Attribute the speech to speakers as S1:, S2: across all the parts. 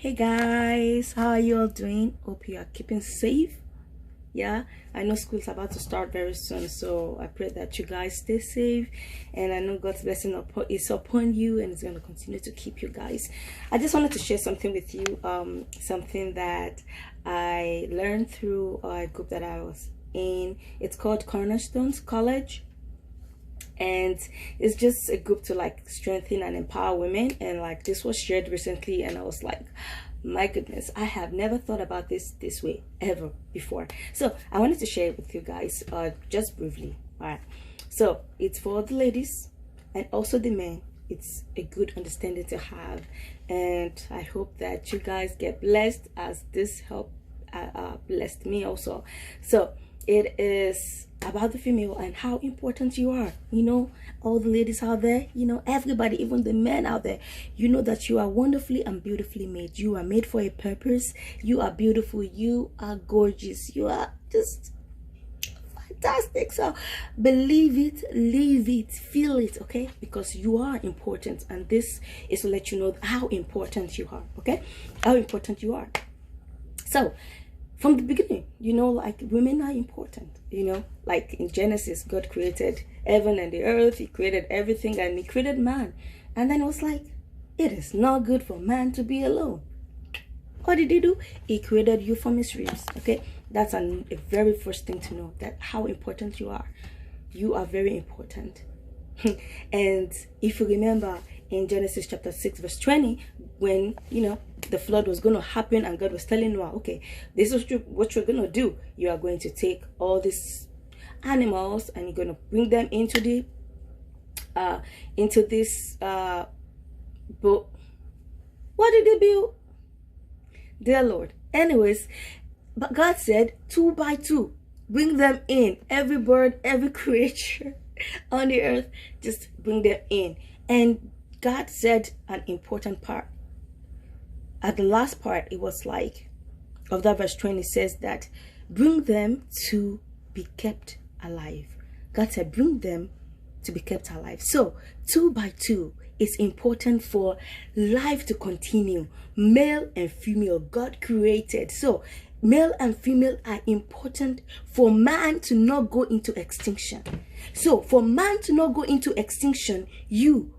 S1: Hey guys, how are you all doing? Hope you are keeping safe. Yeah, I know school's about to start very soon, so I pray that you guys stay safe, and I know God's blessing is upon you, and it's going to continue to keep you guys. I just wanted to share something with you, something that I learned through a group that I was in. It's called Cornerstone College, and it's just a group to like strengthen and empower women. And like this was shared recently, and I was like, my goodness, I have never thought about this way ever before. So I wanted to share it with you guys just briefly. All right, so it's for the ladies and also the men. It's a good understanding to have, and I hope that you guys get blessed as this help blessed me also. So it is about the female and how important you are. You know, all the ladies out there, you know, everybody, even the men out there, you know that you are wonderfully and beautifully made. You are made for a purpose. You are beautiful. You are gorgeous. You are just fantastic. So believe it, live it, feel it, okay? Because you are important, and this is to let you know how important you are, okay? How important you are. So from the beginning, you know, like women are important, you know, like in Genesis, God created heaven and the earth. He created everything, and he created man. And then it was like, it is not good for man to be alone. What did he do? He created you from his ribs, okay? That's a very first thing to know, that how important you are. You are very important. And if you remember in Genesis chapter 6 verse 20, when, you know, the flood was going to happen, and God was telling Noah, okay, this is what you're going to do. You are going to take all these animals, and you're going to bring them into this boat. What did they build? Dear Lord. Anyways, but God said 2 by 2, bring them in. Every bird, every creature on the earth, just bring them in. And God said an important part. At the last part, it was like, of that verse 20 says that, bring them to be kept alive. God said, bring them to be kept alive. So 2 by 2 is important for life to continue. Male and female, God created. So male and female are important for man to not go into extinction. So for man to not go into extinction, you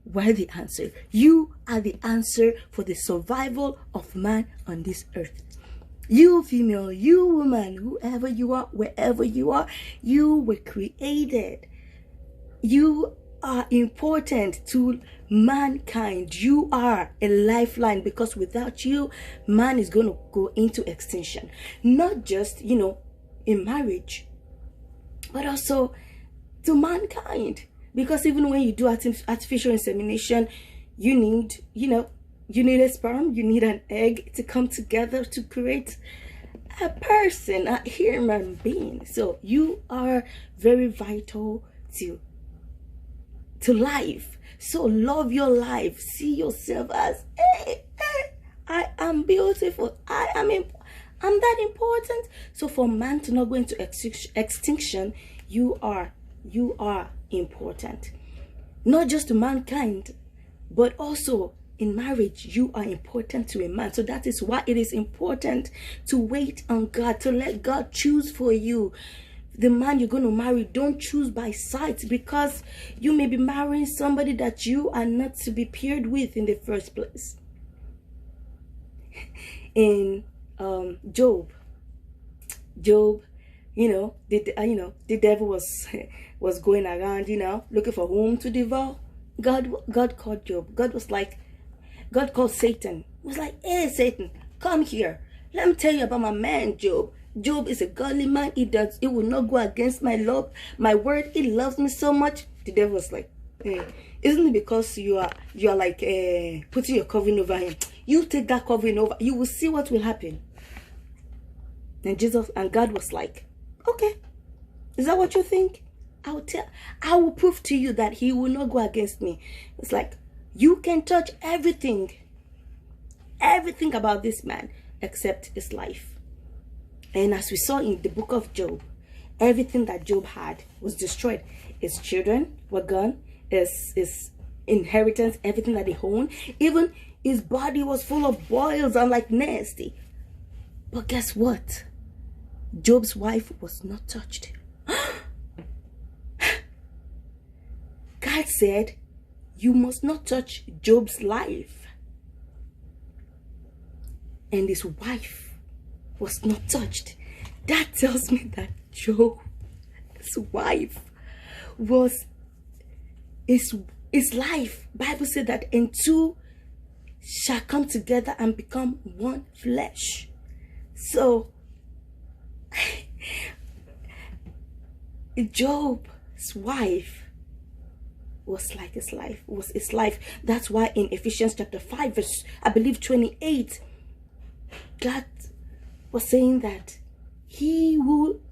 S1: were the answer. You are the answer for the survival of man on this earth. You female, you woman, whoever you are, wherever you are, you were created. You are important to mankind. You are a lifeline, because without you, man is going to go into extinction. Not just, you know, in marriage, but also to mankind. Because even when you do artificial insemination, you need, you know, you need a sperm, you need an egg to come together to create a person, a human being. So you are very vital to life. So love your life. See yourself as, hey, I am beautiful. I'm that important. So for man to not go into extinction, you are important. Not just to mankind, but also in marriage, you are important to a man. So that is why it is important to wait on God, to let God choose for you. The man you're going to marry, don't choose by sight, because you may be marrying somebody that you are not to be paired with in the first place. In Job, you know, the devil was going around, you know, looking for whom to devour. God called Job. God called Satan. He was like, hey, Satan, come here. Let me tell you about my man, Job. Job is a godly man. He will not go against my love, my word. He loves me so much. The devil was like, hey, isn't it because you are like putting your covering over him? You take that covering over. You will see what will happen. And God was like, okay, is that what you think? I will prove to you that he will not go against me. It's like, you can touch everything about this man except his life. And as we saw in the book of Job, everything that Job had was destroyed. His children were gone, his inheritance, everything that he owned, even His body was full of boils and like nasty. But guess what? Job's wife was not touched. God said, you must not touch Job's life. And his wife was not touched. That tells me that Job's wife was his life. Bible said that, and two shall come together and become one flesh. So Job's wife was like his life, was his life. That's why in Ephesians chapter 5 verse, I believe 28, God was saying that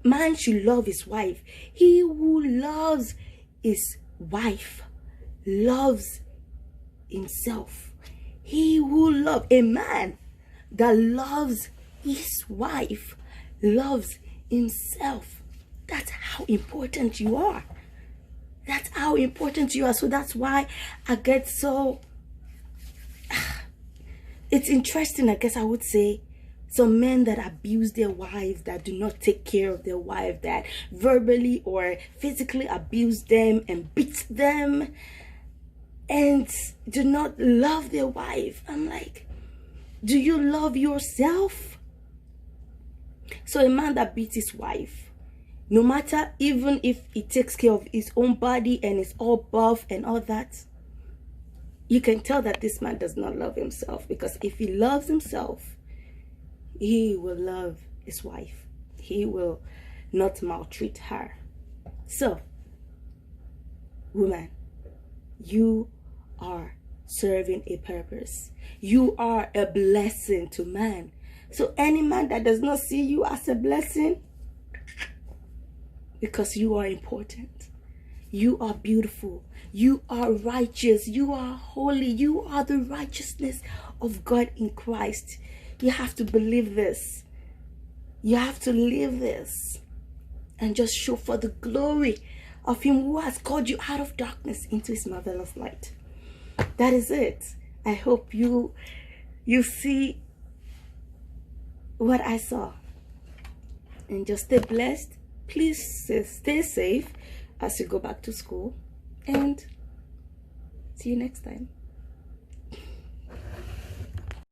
S1: man should love his wife. He who loves his wife loves himself. He who loves, a man that loves his wife loves himself. That's how important you are. That's how important you are. So that's why I get so, it's interesting, I guess I would say, some men that abuse their wives, that do not take care of their wife, that verbally or physically abuse them and beat them and do not love their wife. I'm like, do you love yourself? So a man that beats his wife, no matter, even if he takes care of his own body and is all buff and all that, you can tell that this man does not love himself. Because if he loves himself, he will love his wife. He will not maltreat her. So, woman, you are serving a purpose. You are a blessing to man. So any man that does not see you as a blessing, because you are important, you are beautiful, you are righteous, you are holy, you are the righteousness of God in Christ. You have to believe this. You have to live this and just show for the glory of him who has called you out of darkness into his marvelous light. That is it. I hope you see what I saw, and just stay blessed. Please stay safe as you go back to school, and see you next time.